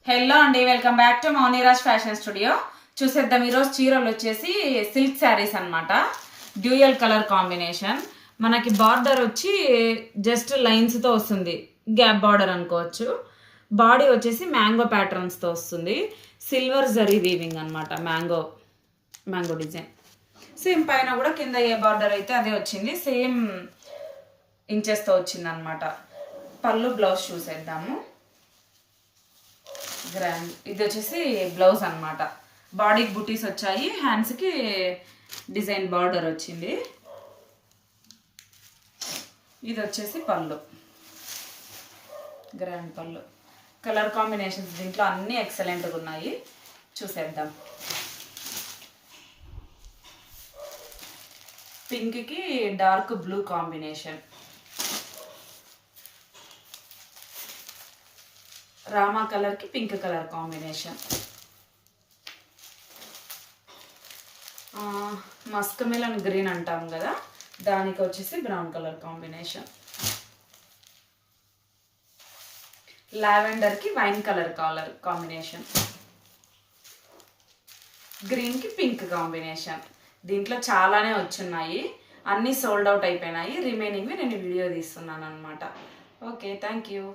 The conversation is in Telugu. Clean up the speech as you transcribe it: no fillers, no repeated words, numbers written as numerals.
హలో అండి, welcome back to Mouniraj fashion studio. చూసేద్దాం. ఈరోజు చీరలు వచ్చేసి సిల్క్ శారీస్ అనమాట. Dual colour combination. మనకి బార్డర్ వచ్చి జస్ట్ లైన్స్తో వస్తుంది, గ్యాప్ బార్డర్ అనుకోవచ్చు. బాడీ వచ్చేసి మ్యాంగో ప్యాటర్న్స్తో వస్తుంది. సిల్వర్ జరీ వీవింగ్ అనమాట. Mango design same. పైన కూడా కింద ఏ బార్డర్ అయితే అదే వచ్చింది, సేమ్ ఇంచెస్తో వచ్చింది అనమాట. పళ్ళు బ్లౌజ్ చూసేద్దాము. గ్రాండ్ ఇది వచ్చేసి బ్లౌజ్ అనమాట. బాడీకి బుటీస్ వచ్చాయి, హ్యాండ్స్కి డిజైన్ బార్డర్ వచ్చింది. ఇది వచ్చేసి పళ్ళు, గ్రాండ్ పళ్ళు. కలర్ కాంబినేషన్స్ దీంట్లో అన్నీ ఎక్సలెంట్గా ఉన్నాయి. చూసేద్దాం. పింక్కి డార్క్ బ్లూ కాంబినేషన్, రామా కలర్కి pink colour combination, musk melon green అంటాం కదా, దానికి వచ్చేసి బ్రౌన్ కలర్ కాంబినేషన్, లావెండర్కి వైన్ కలర్ కాంబినేషన్, గ్రీన్కి పింక్ కాంబినేషన్. దీంట్లో చాలానే వచ్చున్నాయి, అన్నీ సోల్డ్ అవుట్ అయిపోయినాయి. రిమైనింగ్వి నేను వీడియో తీస్తున్నాను అనమాట. Okay, thank you.